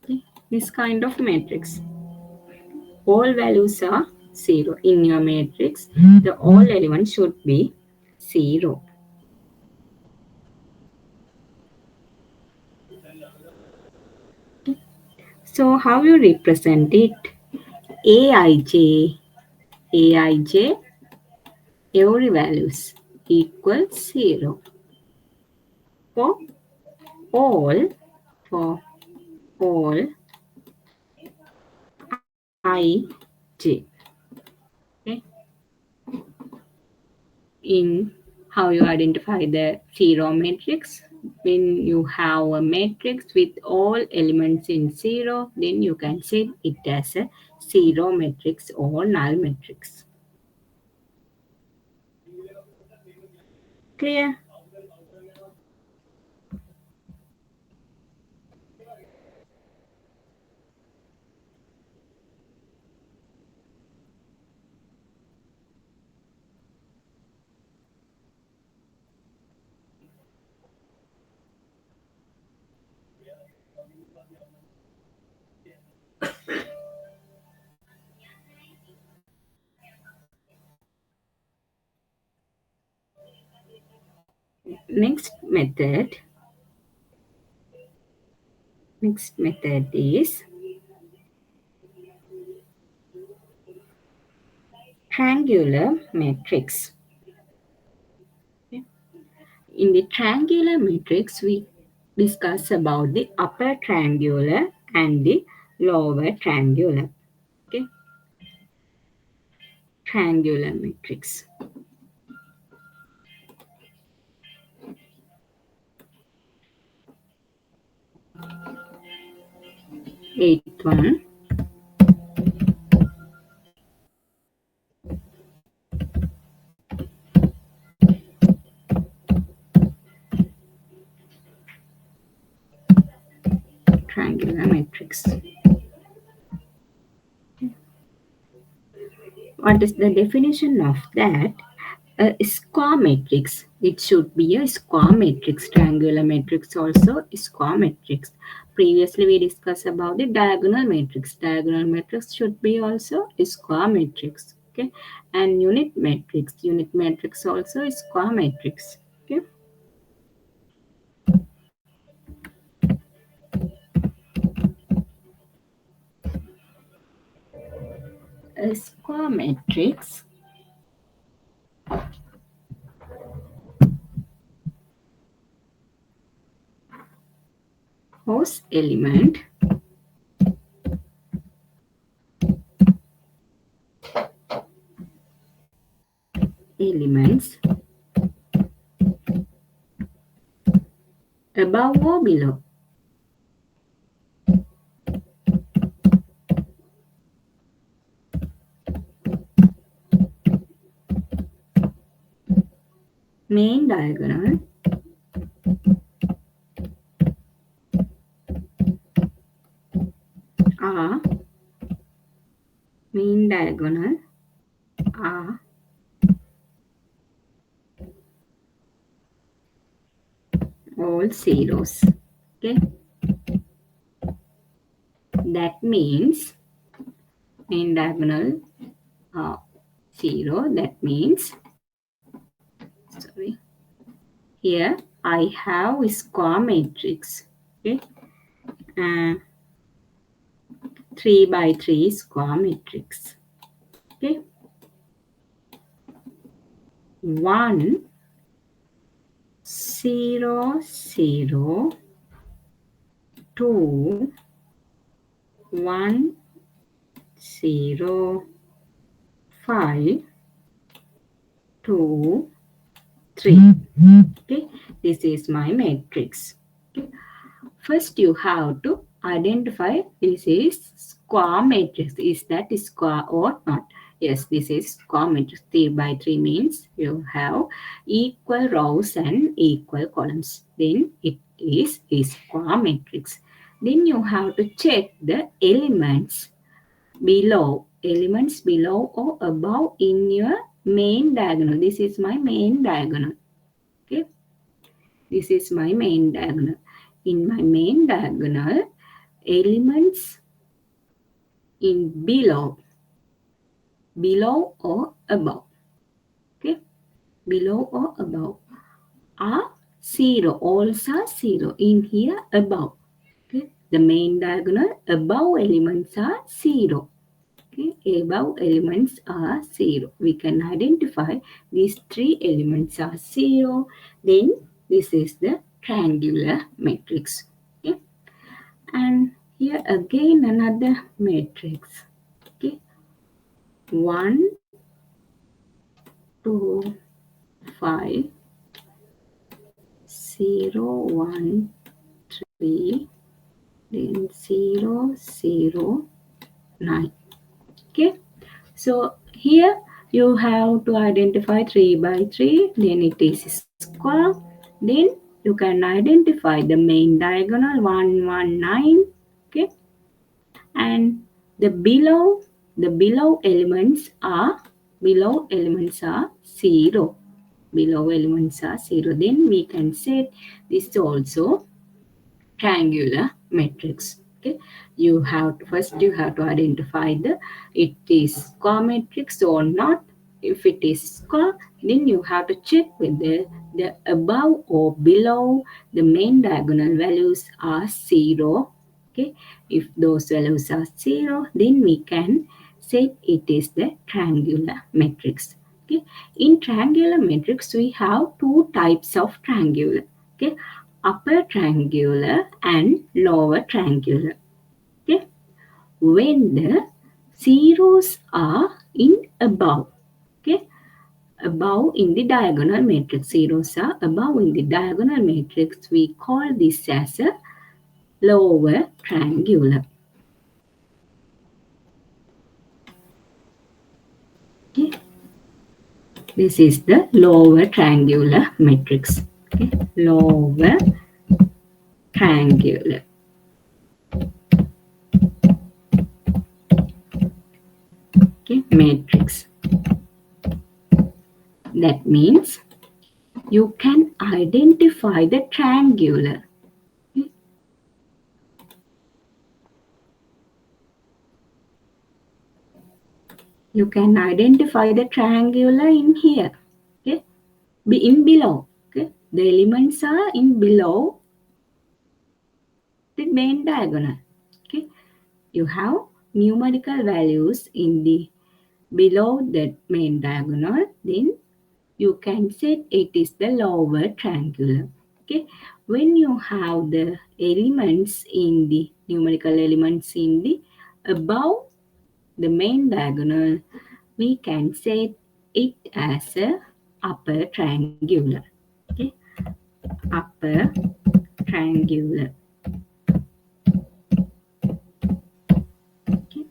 Okay, this kind of matrix. All values are 0 in your matrix. The all elements should be 0. So how you represent it? Aij, every values equals 0. For all, ij. Okay. In how you identify the zero matrix, when you have a matrix with all elements in zero, then you can say it as a zero matrix or null matrix. Clear? Next method is triangular matrix. Okay. In the triangular matrix, we discuss about the upper triangular and the lower triangular. Okay, triangular matrix. Eighth one. Triangular matrix. What is the definition of that? A square matrix. It should be a square matrix. Triangular matrix also is square matrix. Previously we discussed about the diagonal matrix. Diagonal matrix should be also a square matrix. Okay, and unit matrix. Unit matrix also is square matrix. Okay. A square matrix whose elements above or below main diagonal are main diagonal are all zeros. Okay, that means main diagonal zero. That means, sorry, here I have a square matrix. Okay, 3 by 3 square matrix. Okay, 1 0 0 2 1 0 5 2 3. Okay, this is my matrix. Okay. First, you have to identify this is square matrix. Is that square or not? Yes, this is square matrix. 3 by 3 means you have equal rows and equal columns. Then it is a square matrix. Then you have to check the elements below or above in your main diagonal. This is my main diagonal. Okay, this is my main diagonal. In my main diagonal, elements in below or above, okay, below or above are zero. All are zero. In here above, okay, the main diagonal above elements are zero. Okay, above elements are zero. We can identify these three elements are zero. Then this is the triangular matrix. Okay, and here again another matrix. 1, 2, 5, 0, 1, 3, then 0, 0, 9. Okay, so here you have to identify 3 by 3, then it is square, then you can identify the main diagonal 119. Okay, and the below elements are 0. Below elements are 0. Then we can say this also triangular matrix. Okay, you have to identify the it is square matrix or not. If it is square, then you have to check whether the above or below the main diagonal values are 0. Okay, if those values are 0, then we can say it is the triangular matrix. Okay, in triangular matrix we have two types of triangular. Okay, upper triangular and lower triangular. Okay, when the zeros are in above. Okay, above in the diagonal matrix, zeros are above in the diagonal matrix, we call this as a lower triangular. Okay, this is the lower triangular matrix. Okay, lower triangular. Okay, matrix. That means you can identify the triangular. Okay. You can identify the triangular in here. Okay, in below. Okay, the elements are in below the main diagonal. Okay, you have numerical values in the below the main diagonal. Then you can say it is the lower triangular. Okay, when you have the elements in the numerical elements in the above the main diagonal, we can say it as a upper triangular. Okay, upper triangular. Okay,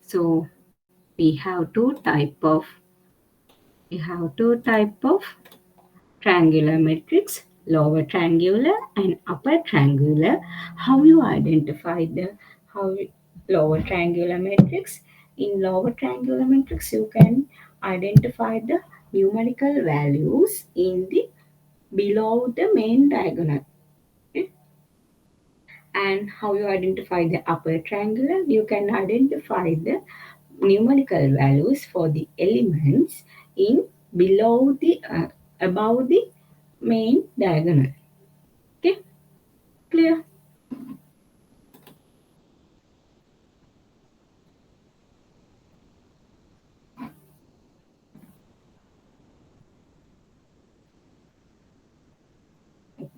so we have two type of triangular matrix, lower triangular and upper triangular. How you identify the how lower triangular matrix? In lower triangular matrix, you can identify the numerical values in the below the main diagonal. Okay? And how you identify the upper triangular? You can identify the numerical values for the elements in below the above the main diagonal. Okay, clear?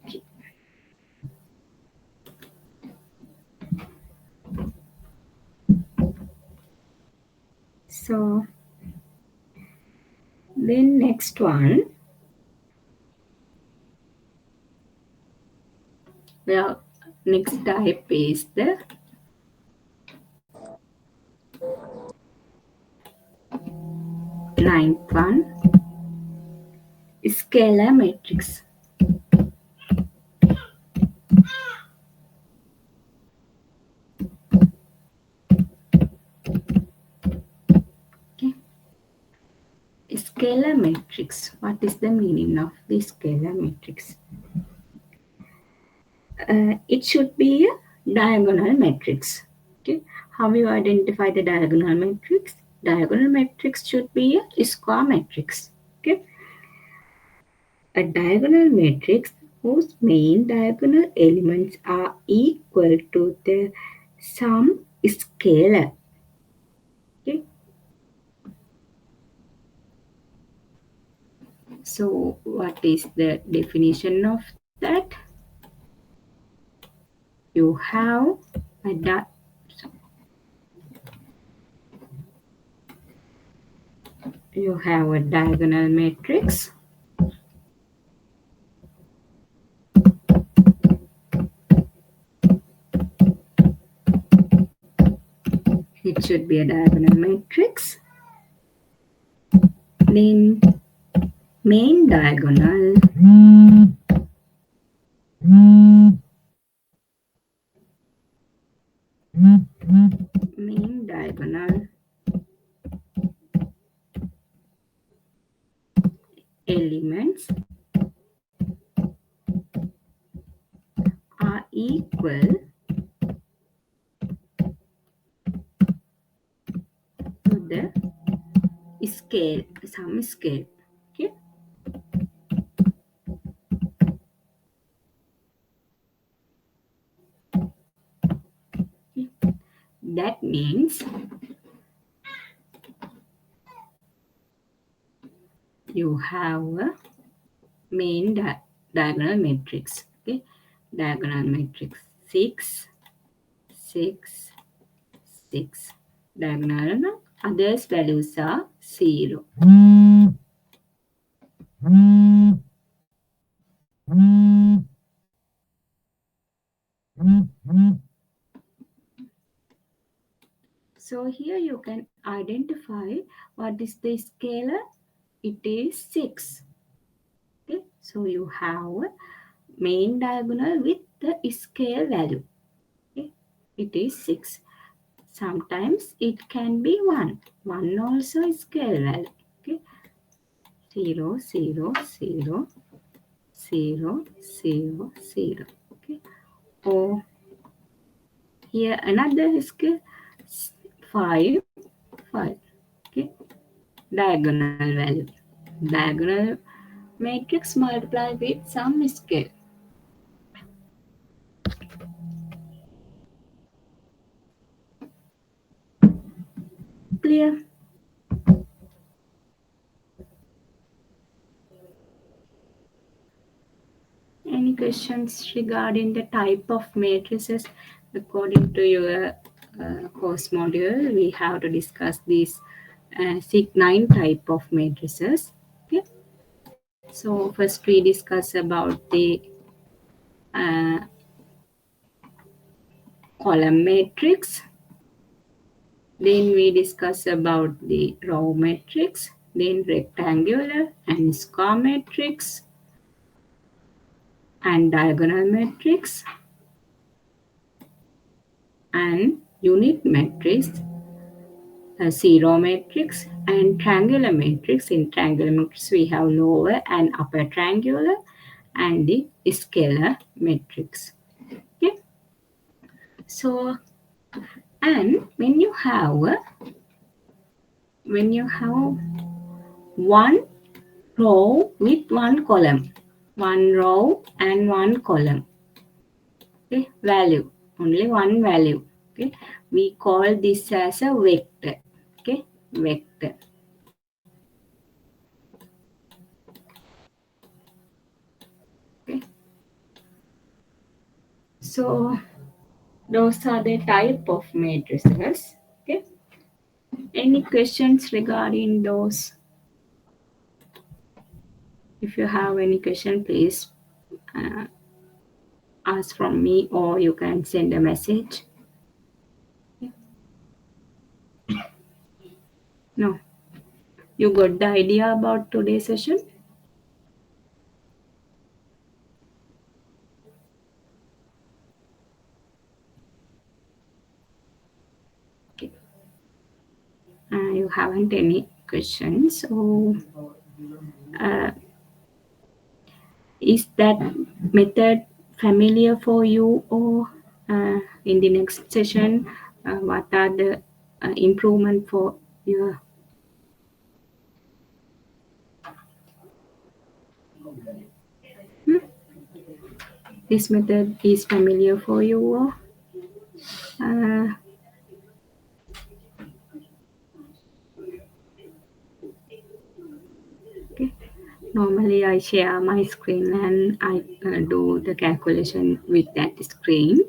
Okay. So then next one, well, next type is the ninth one, scalar matrix. Okay. Scalar matrix. What is the meaning of the scalar matrix? It should be a diagonal matrix. Okay. How you identify the diagonal matrix? Diagonal matrix should be a square matrix. Okay. A diagonal matrix whose main diagonal elements are equal to the sum scalar. Okay. So what is the definition of that? You have a you have a diagonal matrix. It should be a diagonal matrix. Then main diagonal elements are equal to the scale, some scale. Okay. That means you have a main diagonal matrix. Okay, diagonal matrix 6, 6, 6. Diagonal others values are 0. So here you can identify what is the scalar. It is 6. Okay, so you have main diagonal with the scale value. Okay, it is 6. Sometimes it can be 1. 1 also is scale value. Okay, 0, 0, 0, 0, 0, 0. Okay, or here another scale 5, 5. Okay, diagonal value. Diagonal matrix multiply with some scale. Clear? Any questions regarding the type of matrices? According to your course module, we have to discuss these 9 type of matrices. Okay. So first we discuss about the uh, column matrix. Then we discuss about the row matrix. Then rectangular and square matrix and diagonal matrix and unit matrix, a zero matrix and triangular matrix. In triangular matrix, we have lower and upper triangular and the scalar matrix. Okay. So, and when you have one row with one column, one row and one column, okay, value, only one value. Okay, we call this as a vector. Okay, vector. Okay. So those are the type of matrices. Okay. Any questions regarding those? If you have any question, please ask from me or you can send a message. Okay. No. You got the idea about today's session? Okay. You haven't any questions. So is that method familiar for you, or in the next session, what are the improvement for your this method is familiar for you, or okay. Normally I share my screen and I do the calculation with that screen,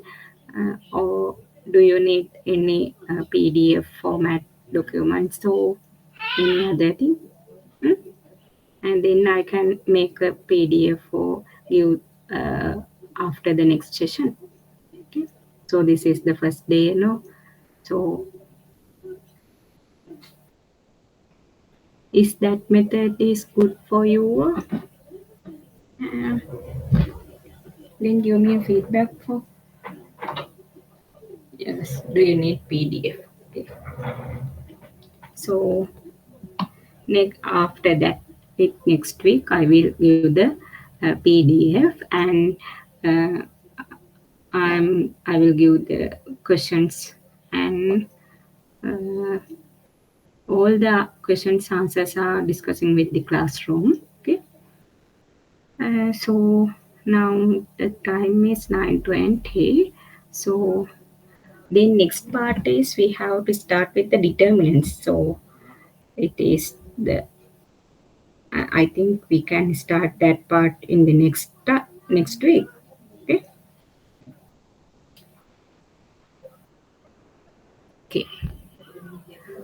or do you need any PDF format documents or any other thing? and then I can make a PDF for you after the next session. Okay. So this is the first day, So is that method is good for you? Uh, then give me a feedback for. Yes. Do you need PDF? Okay. So after that, next week I will give the PDF, and uh, I will give the questions, and uh, all the questions answers are discussing with the classroom. Okay. So now the time is 9:20. So the next part is we have to start with the determinants. So it is the I think we can start that part in the next week. Okay. Okay.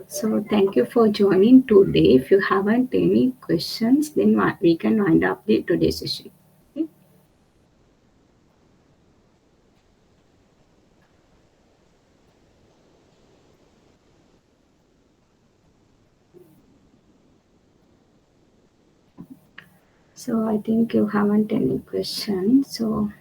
So thank you for joining today. If you haven't any questions, then we can wind up the today's session. Okay. So I think you haven't any questions. So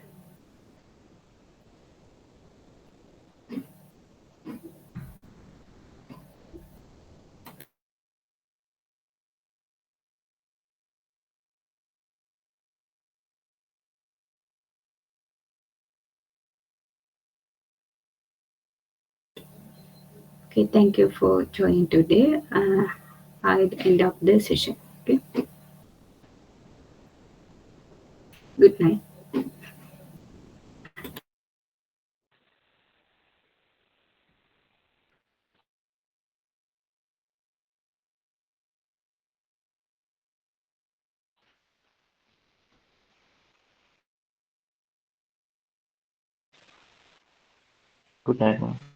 okay, thank you for joining today. I'll end up the session. Okay. Good night. Good night, ma'am.